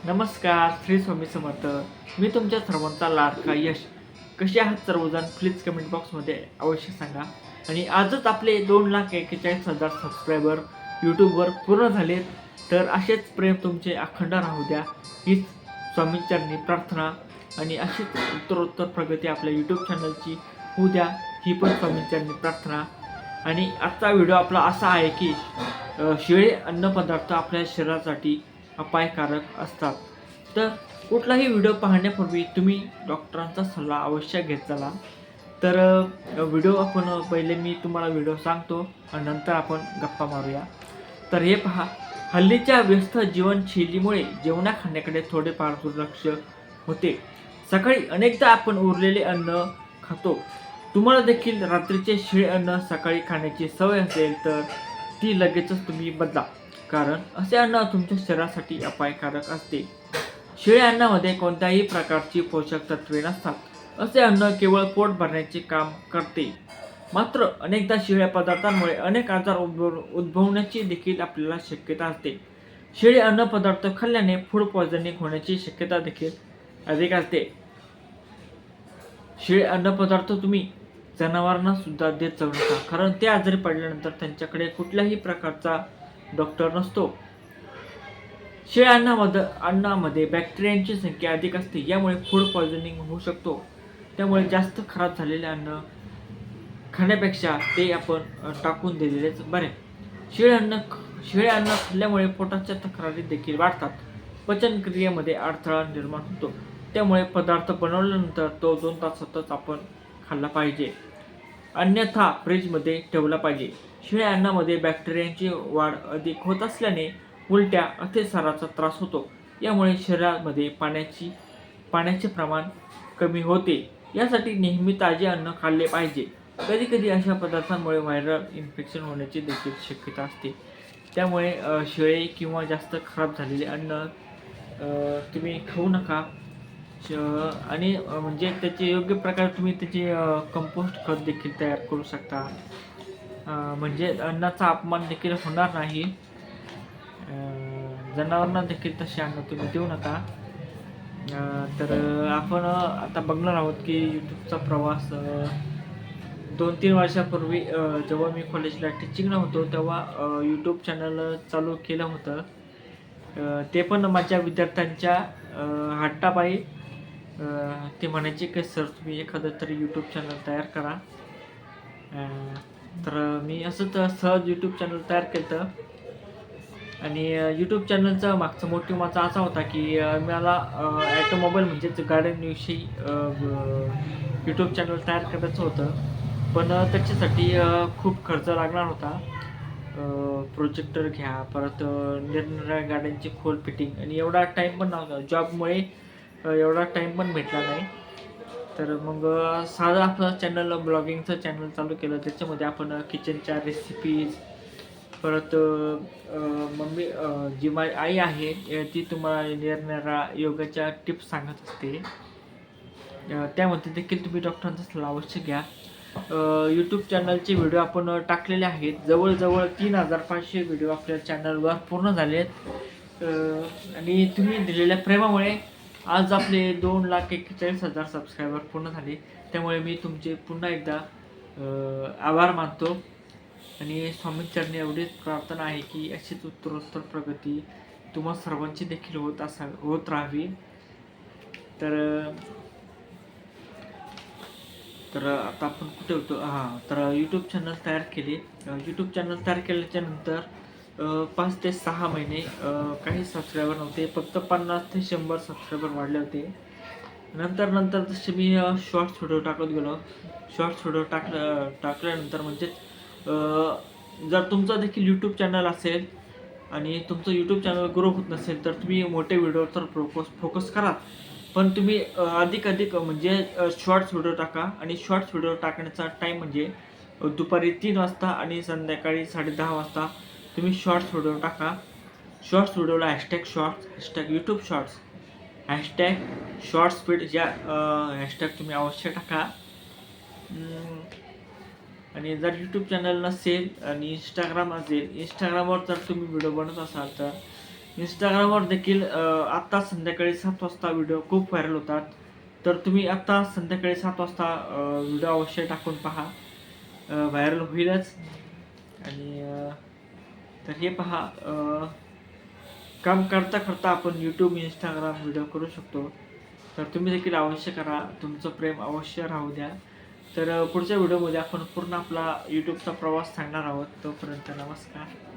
नमस्कार, श्री स्वामी समर्थ. मी तुमच्या सर्वांचा लाडका यश. कसे आहात सर्वजण? प्लीज कमेंट बॉक्समध्ये अवश्य सांगा. आणि आजच आपले 2,41,000 सबस्क्रायबर यूट्यूबवर पूर्ण झालेत. तर असेच प्रेम तुमचे अखंड राहू द्या, हीच स्वामींचरणी प्रार्थना. आणि अशीच उत्तरोत्तर प्रगती आपल्या यूट्यूब चॅनलची होऊ द्या, ही पण स्वामींचरणी प्रार्थना. आणि आजचा व्हिडिओ आपला असा आहे की शिळे अन्नपदार्थ आपल्या शरीरासाठी अपायकारक असतात. तर कुठलाही व्हिडिओ पाहण्यापूर्वी तुम्ही डॉक्टरांचा सल्ला अवश्य घेत चला. तर व्हिडिओ आपण पहिले मी तुम्हाला व्हिडिओ सांगतो आणि नंतर आपण गप्पा मारूया. तर हे पहा, हल्लीच्या व्यस्त जीवनशैलीमुळे जेवणा खाण्याकडे थोडेफार दुर्लक्ष होते. सकाळी अनेकदा आपण उरलेले अन्न खातो. तुम्हाला देखील रात्रीचे शिळे अन्न सकाळी खाण्याची सवय असेल तर ती लगेचच तुम्ही बदला, कारण असे अन्न तुमच्या शरीरासाठी अपायकारक असते. शिळ्या अन्नामध्ये कोणत्याही प्रकारची पोषक तत्वे नसतात. असे अन्न केवळ पोट भरण्याचे काम करते. मात्र अनेकदा शिळ्या पदार्थांमुळे अनेक आजार उद्भवण्याची देखील आपल्याला शक्यता असते. शिळे अन्नपदार्थ खाल्ल्याने फूड पॉयझनिंग होण्याची शक्यता देखील अधिक असते. शिळे अन्नपदार्थ तुम्ही जनावरांना सुद्धा देत जाऊ नका, कारण ते आजारी पडल्यानंतर त्यांच्याकडे कुठल्याही प्रकारचा डॉक्टर नसतो. शिळ्या अन्नामध्ये बॅक्टेरियांची संख्या अधिक असते, यामुळे फूड पॉयझनिंग होऊ शकतो. त्यामुळे जास्त खराब झालेले अन्न खाण्यापेक्षा ते आपण टाकून दिलेलेच बरे. शिळे अन्न खाल्ल्यामुळे पोटाच्या तक्रारी देखील वाढतात. पचनक्रियेमध्ये अडथळा निर्माण होतो. त्यामुळे पदार्थ बनवल्यानंतर तो 2 तासातच आपण खाल्ला पाहिजे, अन्यथा फ्रीजमध्ये ठेवला पाहिजे. शिळ्या अन्नामध्ये बॅक्टेरियांची वाढ अधिक होत असल्याने उलट्या, अतिसाराचा त्रास होतो. यामुळे शरीरामध्ये पाण्याचे प्रमाण कमी होते. यासाठी नेहमी ताजे अन्न खाल्ले पाहिजे. कधीकधी अशा पदार्थांमुळे व्हायरल इन्फेक्शन होण्याची देखील शक्यता असते. त्यामुळे शिळे किंवा जास्त खराब झालेले अन्न तुम्ही खाऊ नका. आणि म्हणजे त्याचे योग्य प्रकारे तुम्ही त्याचे कंपोस्ट खत देखील तयार करू शकता. म्हणजे अन्नाचा अपमान देखील होणार नाही. जनावरांना देखील तसे अन्न तुम्ही देऊ नका. तर आपण आता बघणार आहोत की यूट्यूबचा प्रवास 2-3 वर्षापूर्वी जेव्हा मी कॉलेजला टीचिंगला होतो तेव्हा यूट्यूब चॅनल चालू केलं होतं. ते पण माझ्या विद्यार्थ्यांच्या हट्टापायी. ते म्हणायचे की सर तुम्ही एखादं तरी यूट्यूब चॅनल तयार करा. तर मी असंच सहज यूट्यूब चॅनल तयार केलं. आणि यूट्यूब चॅनलचा मागचा मोटिव्ह माझा असा होता की मला ॲटोमोबाईल म्हणजेच गाड्यांविषयी यूट्यूब चॅनल तयार करायचं होतं. पण त्याच्यासाठी खूप खर्च लागणार होता. प्रोजेक्टर घ्या, परत निरनिराळ्या गाड्यांची खोल फिटिंग, आणि एवढा टाईम पण नव्हता. जॉबमुळे एवढा टाईम पण भेटला नाही. तर मग साधं आपलं चॅनल, ब्लॉगिंगचं चॅनल चालू केलं. त्याच्यामध्ये आपण किचनच्या रेसिपीज, परत मम्मी जी माझी आई आहे ती तुम्हाला निरनिराळ्या योगाच्या टिप्स सांगत असते. त्यामध्ये देखील तुम्ही डॉक्टरांचा सल्ला अवश्य घ्या. यूट्यूब चॅनलचे व्हिडिओ आपण टाकलेले आहेत. जवळजवळ 3,500 व्हिडिओ आपल्या चॅनलवर पूर्ण झाले आहेत. आणि तुम्ही दिलेल्या प्रेमामुळे आज आपले 2,41,000 सबस्क्रायबर पूर्ण झाले. त्यामुळे मी तुमचे पुन्हा एकदा आभार मानतो. आणि स्वामींचरणी एवढीच प्रार्थना आहे की अशीच उत्तरोत्तर प्रगती तुम्हा सर्वांची देखील होत राहावी. तर तर आता आपण कुठे होतो? तर यूट्यूब चॅनल तयार केले. यूट्यूब चॅनल तयार केल्याच्यानंतर 5 ते 6 महिने काही सबस्क्रायबर नव्हते. फक्त 50 ते 100 सबस्क्रायबर वाढले होते. नंतर जसे मी शॉर्ट्स व्हिडिओ टाकत गेलो. शॉर्ट्स व्हिडिओ टाकल्यानंतर म्हणजे जर तुमचा देखील यूट्यूब चॅनल असेल आणि तुमचं यूट्यूब चॅनल ग्रो होत नसेल तर तुम्ही मोठे व्हिडिओवर फोकस करा. पण तुम्ही अधिक म्हणजे शॉर्ट्स व्हिडिओ टाका. आणि शॉर्ट्स व्हिडिओ टाकण्याचा टाईम म्हणजे दुपारी 3 वाजता आणि संध्याकाळी 10:30 वाजता तुम्ही शॉर्ट्स व्हिडिओ टाका. शॉर्ट्स व्हिडिओला #shorts, #YouTube shorts, #short speed या हॅशटॅग तुम्ही अवश्य टाका. आणि जर यूट्यूब चॅनल नसेल आणि इंस्टाग्राम असेल, इंस्टाग्रामवर जर तुम्ही व्हिडिओ बनवत असाल तर इंस्टाग्रामवर देखील आत्ता संध्याकाळी 7 वाजता व्हिडिओ खूप व्हायरल होतात. तर तुम्ही आत्ता संध्याकाळी 7 वाजता व्हिडिओ अवश्य टाकून पहा. व्हायरल होईलच. आणि तर हे पहा, काम करता करता आपण यूट्यूब, इंस्टाग्राम व्हिडिओ करू शकतो. तर तुम्ही देखील अवश्य करा. तुमचं प्रेम अवश्य राहू द्या. तर पुढच्या व्हिडिओमध्ये आपण पूर्ण आपला यूट्यूबचा प्रवास सांगणार आहोत. तोपर्यंत नमस्कार.